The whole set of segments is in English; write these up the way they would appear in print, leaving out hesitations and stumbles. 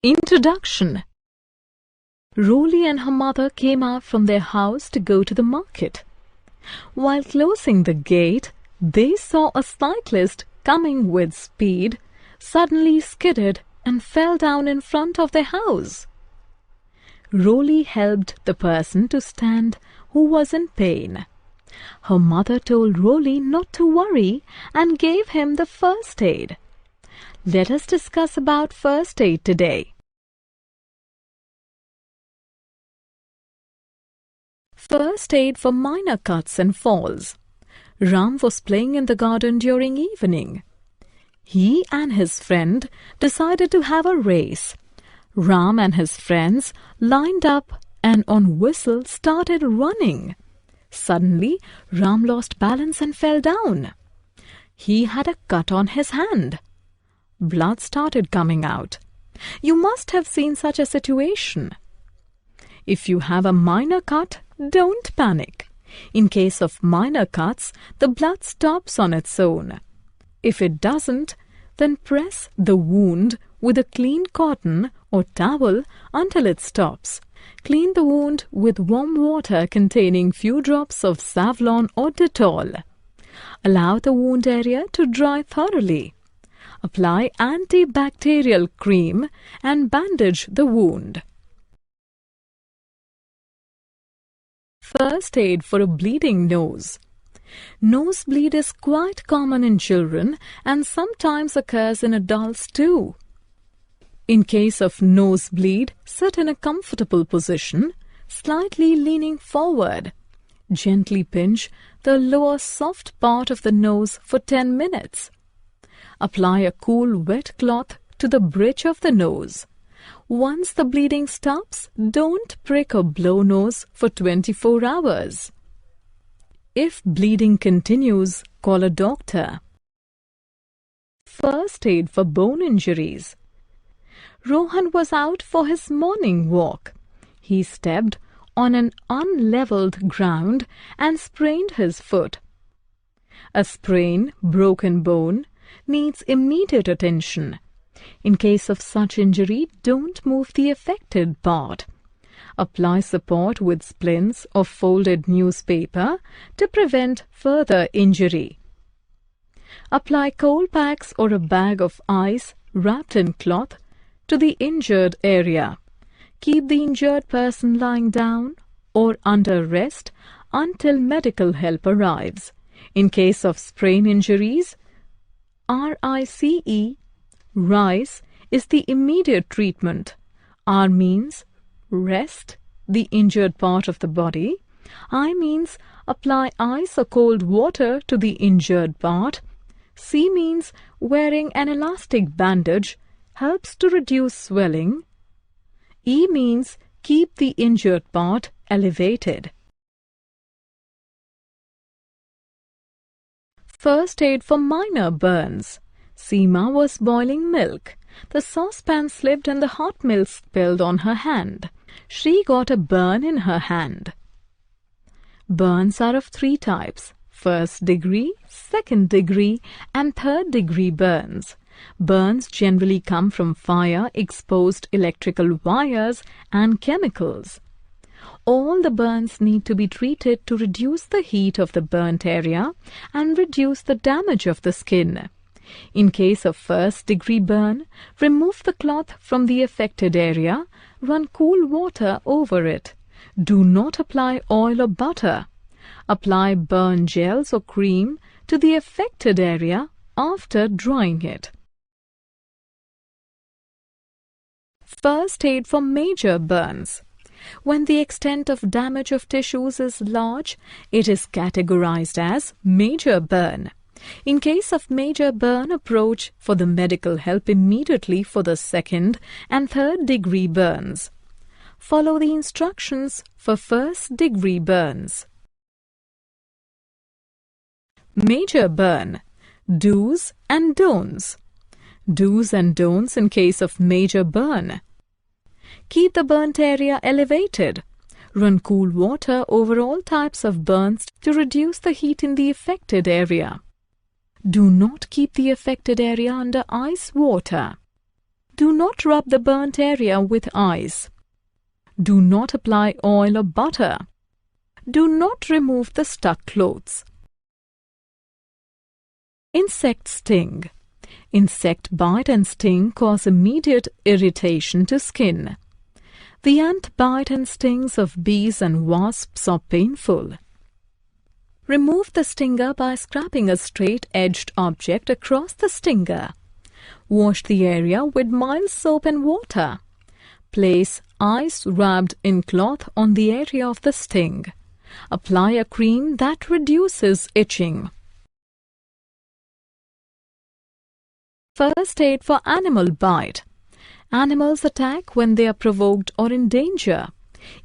Introduction. Roly and her mother came out from their house to go to the market. While closing the gate, they saw a cyclist coming with speed, suddenly skidded and fell down in front of their house. Roly helped the person to stand who was in pain. Her mother told Roly not to worry and gave him the first aid. Let us discuss about first aid today. First aid for minor cuts and falls. Ram was playing in the garden during evening. He and his friend decided to have a race. Ram and his friends lined up and on whistle started running. Suddenly, Ram lost balance and fell down. He had a cut on his hand. Blood started coming out. You must have seen such a situation. If you have a minor cut, don't panic. In case of minor cuts, the blood stops on its own. If it doesn't, then press the wound with a clean cotton or towel until it stops. Clean the wound with warm water containing few drops of Savlon or Dettol. Allow the wound area to dry thoroughly. Apply antibacterial cream and bandage the wound. First aid for a bleeding nose. Nosebleed is quite common in children and sometimes occurs in adults too. In case of nosebleed, sit in a comfortable position, slightly leaning forward. Gently pinch the lower soft part of the nose for 10 minutes. Apply a cool wet cloth to the bridge of the nose. Once the bleeding stops, don't prick or blow nose for 24 hours. If bleeding continues, call a doctor. First aid for bone injuries. Rohan was out for his morning walk. He stepped on an unleveled ground and sprained his foot. A sprain, broken bone, needs immediate attention. In case of such injury, don't move the affected part. Apply support with splints or folded newspaper to prevent further injury. Apply cold packs or a bag of ice wrapped in cloth to the injured area. Keep the injured person lying down or under rest until medical help arrives. In case of sprain injuries, RICE is the immediate treatment. R means rest the injured part of the body. I means apply ice or cold water to the injured part. C means wearing an elastic bandage helps to reduce swelling. E means keep the injured part elevated. First aid for minor burns. Seema was boiling milk. The saucepan slipped and the hot milk spilled on her hand. She got a burn in her hand. Burns are of 3 types: first degree, second degree, and third degree burns. Burns generally come from fire, exposed electrical wires, and chemicals. All the burns need to be treated to reduce the heat of the burnt area and reduce the damage of the skin. In case of first-degree burn, remove the cloth from the affected area, run cool water over it. Do not apply oil or butter. Apply burn gels or cream to the affected area after drying it. First aid for major burns. When the extent of damage of tissues is large, it is categorized as major burn. In case of major burn, approach for the medical help immediately for the second and third degree burns. Follow the instructions for first degree burns. Major burn. Do's and don'ts. Do's and don'ts in case of major burn. Keep the burnt area elevated. Run cool water over all types of burns to reduce the heat in the affected area. Do not keep the affected area under ice water. Do not rub the burnt area with ice. Do not apply oil or butter. Do not remove the stuck clothes. Insect sting. Insect bite and sting cause immediate irritation to skin. The ant bite and stings of bees and wasps are painful. Remove the stinger by scraping a straight-edged object across the stinger. Wash the area with mild soap and water. Place ice wrapped in cloth on the area of the sting. Apply a cream that reduces itching. First aid for animal bite. Animals attack when they are provoked or in danger.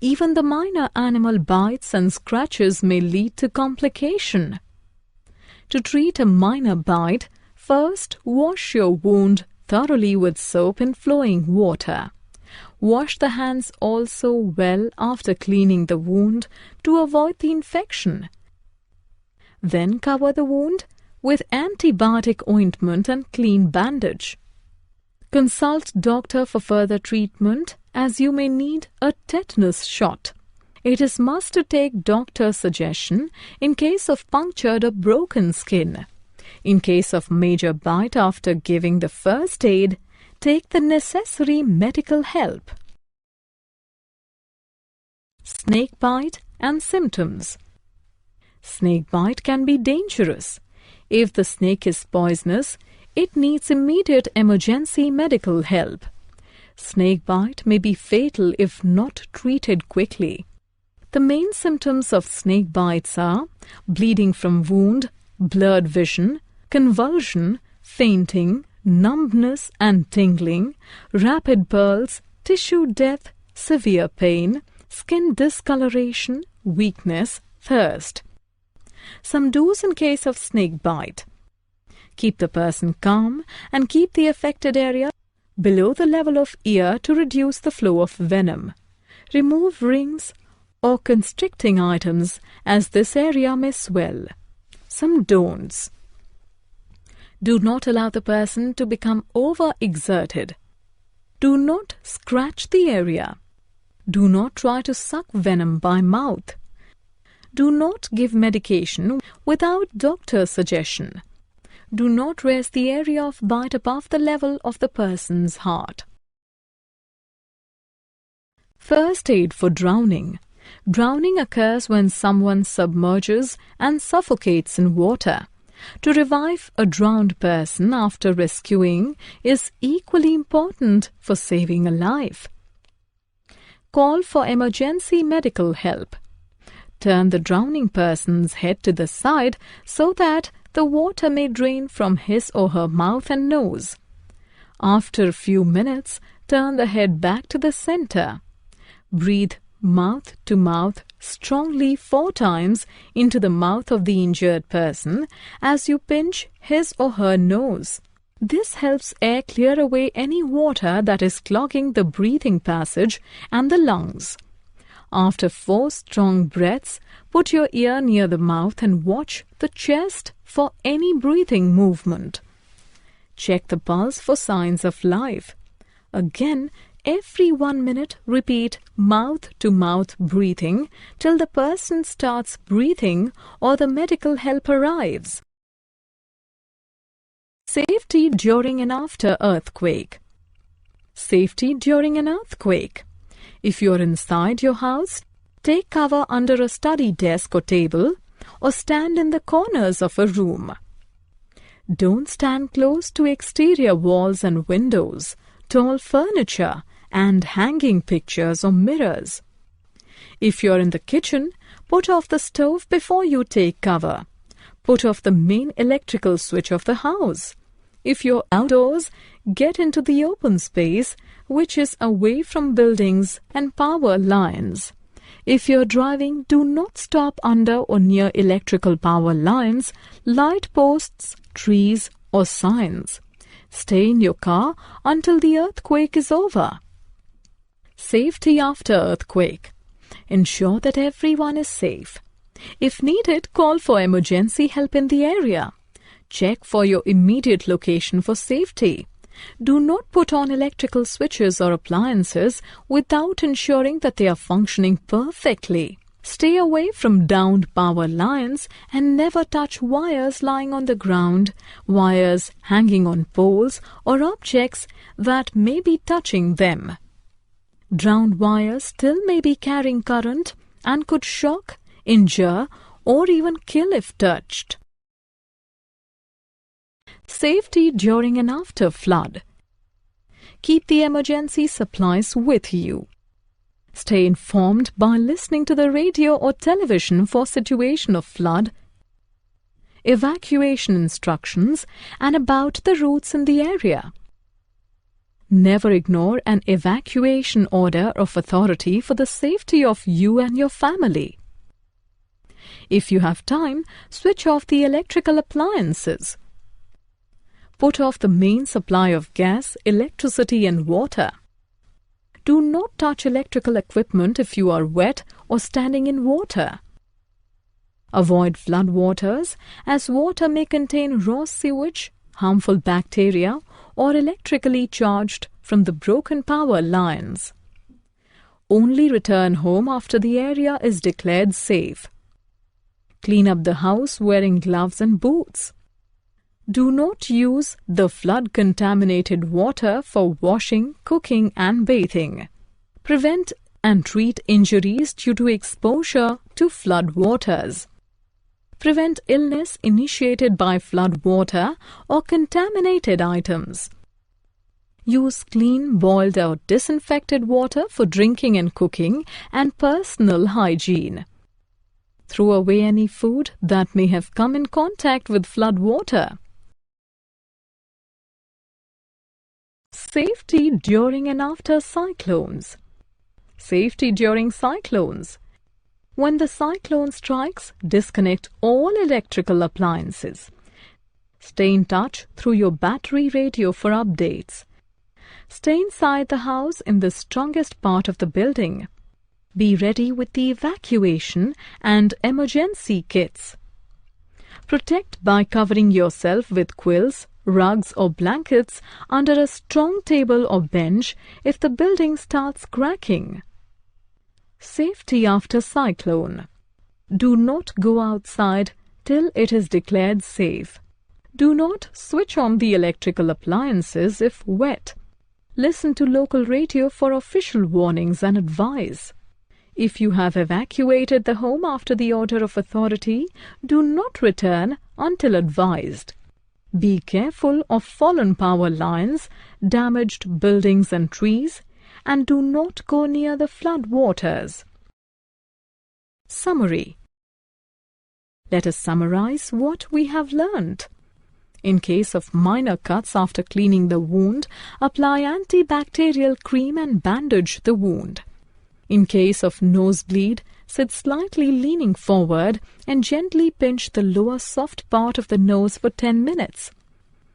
Even the minor animal bites and scratches may lead to complication. To treat a minor bite, first wash your wound thoroughly with soap and flowing water. Wash the hands also well after cleaning the wound to avoid the infection. Then cover the wound with antibiotic ointment and clean bandage. Consult doctor for further treatment as you may need a tetanus shot. It is must to take doctor's suggestion in case of punctured or broken skin. In case of major bite after giving the first aid, take the necessary medical help. Snake bite and symptoms. Snake bite can be dangerous. If the snake is poisonous, it needs immediate emergency medical help. Snake bite may be fatal if not treated quickly. The main symptoms of snake bites are bleeding from wound, blurred vision, convulsion, fainting, numbness and tingling, rapid pulse, tissue death, severe pain, skin discoloration, weakness, thirst. Some do's in case of snake bite. Keep the person calm and keep the affected area below the level of ear to reduce the flow of venom. Remove rings or constricting items as this area may swell. Some don'ts. Do not allow the person to become overexerted. Do not scratch the area. Do not try to suck venom by mouth. Do not give medication without doctor's suggestion. Do not raise the area of bite above the level of the person's heart. First aid for drowning. Drowning occurs when someone submerges and suffocates in water. To revive a drowned person after rescuing is equally important for saving a life. Call for emergency medical help. Turn the drowning person's head to the side so that the water may drain from his or her mouth and nose. After a few minutes, turn the head back to the center. Breathe mouth to mouth strongly 4 times into the mouth of the injured person as you pinch his or her nose. This helps air clear away any water that is clogging the breathing passage and the lungs. After 4 strong breaths, put your ear near the mouth and watch the chest for any breathing movement. Check the pulse for signs of life. Again, every 1 minute, repeat mouth-to-mouth breathing till the person starts breathing or the medical help arrives. Safety during and after earthquake. Safety during an earthquake. If you are inside your house, take cover under a study desk or table or stand in the corners of a room. Don't stand close to exterior walls and windows, tall furniture, and hanging pictures or mirrors. If you are in the kitchen, put off the stove before you take cover. Put off the main electrical switch of the house. If you're outdoors, get into the open space, which is away from buildings and power lines. If you're driving, do not stop under or near electrical power lines, light posts, trees, or signs. Stay in your car until the earthquake is over. Safety after earthquake. Ensure that everyone is safe. If needed, call for emergency help in the area. Check for your immediate location for safety. Do not put on electrical switches or appliances without ensuring that they are functioning perfectly. Stay away from downed power lines and never touch wires lying on the ground, wires hanging on poles, or objects that may be touching them. Drowned wires still may be carrying current and could shock, injure, or even kill if touched. Safety during and after flood. Keep the emergency supplies with you. Stay informed by listening to the radio or television for situation of flood, evacuation instructions, and about the routes in the area. Never ignore an evacuation order of authority for the safety of you and your family. If you have time, switch off the electrical appliances. Put off the main supply of gas, electricity, and water. Do not touch electrical equipment if you are wet or standing in water. Avoid flood waters, as water may contain raw sewage, harmful bacteria, or electrically charged from the broken power lines. Only return home after the area is declared safe. Clean up the house wearing gloves and boots. Do not use the flood-contaminated water for washing, cooking, and bathing. Prevent and treat injuries due to exposure to flood waters. Prevent illness initiated by flood water or contaminated items. Use clean, boiled or disinfected water for drinking and cooking and personal hygiene. Throw away any food that may have come in contact with flood water. Safety during and after cyclones. Safety during cyclones. When the cyclone strikes, disconnect all electrical appliances. Stay in touch through your battery radio for updates. Stay inside the house in the strongest part of the building. Be ready with the evacuation and emergency kits. Protect by covering yourself with quilts, rugs or blankets under a strong table or bench if the building starts cracking. Safety after cyclone. Do not go outside till it is declared safe. Do not switch on the electrical appliances if wet. Listen to local radio for official warnings and advice. If you have evacuated the home after the order of authority, do not return until advised. Be careful of fallen power lines, damaged buildings and trees, and do not go near the flood waters. Summary. Let us summarize what we have learned. In case of minor cuts after cleaning the wound, apply antibacterial cream and bandage the wound. In case of nosebleed, sit slightly leaning forward and gently pinch the lower soft part of the nose for 10 minutes.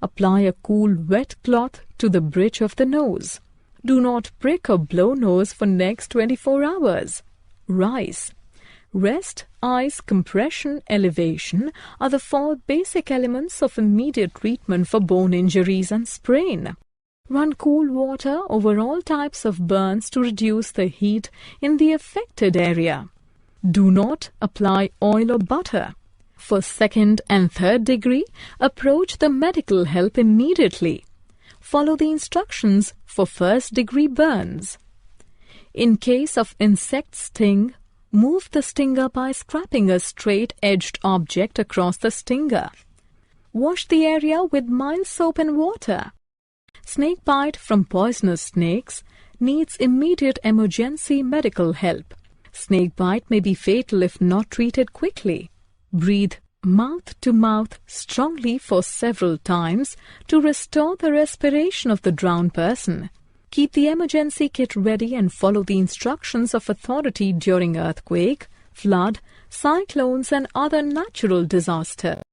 Apply a cool wet cloth to the bridge of the nose. Do not prick or blow nose for next 24 hours. Rise. Rest, ice, compression, elevation are the 4 basic elements of immediate treatment for bone injuries and sprain. Run cool water over all types of burns to reduce the heat in the affected area. Do not apply oil or butter. For 2nd and 3rd degree, approach the medical help immediately. Follow the instructions for 1st degree burns. In case of insect sting, move the stinger by scraping a straight-edged object across the stinger. Wash the area with mild soap and water. Snake bite from poisonous snakes needs immediate emergency medical help. Snake bite may be fatal if not treated quickly. Breathe mouth to mouth strongly for several times to restore the respiration of the drowned person. Keep the emergency kit ready and follow the instructions of authority during earthquake, flood, cyclones and other natural disasters.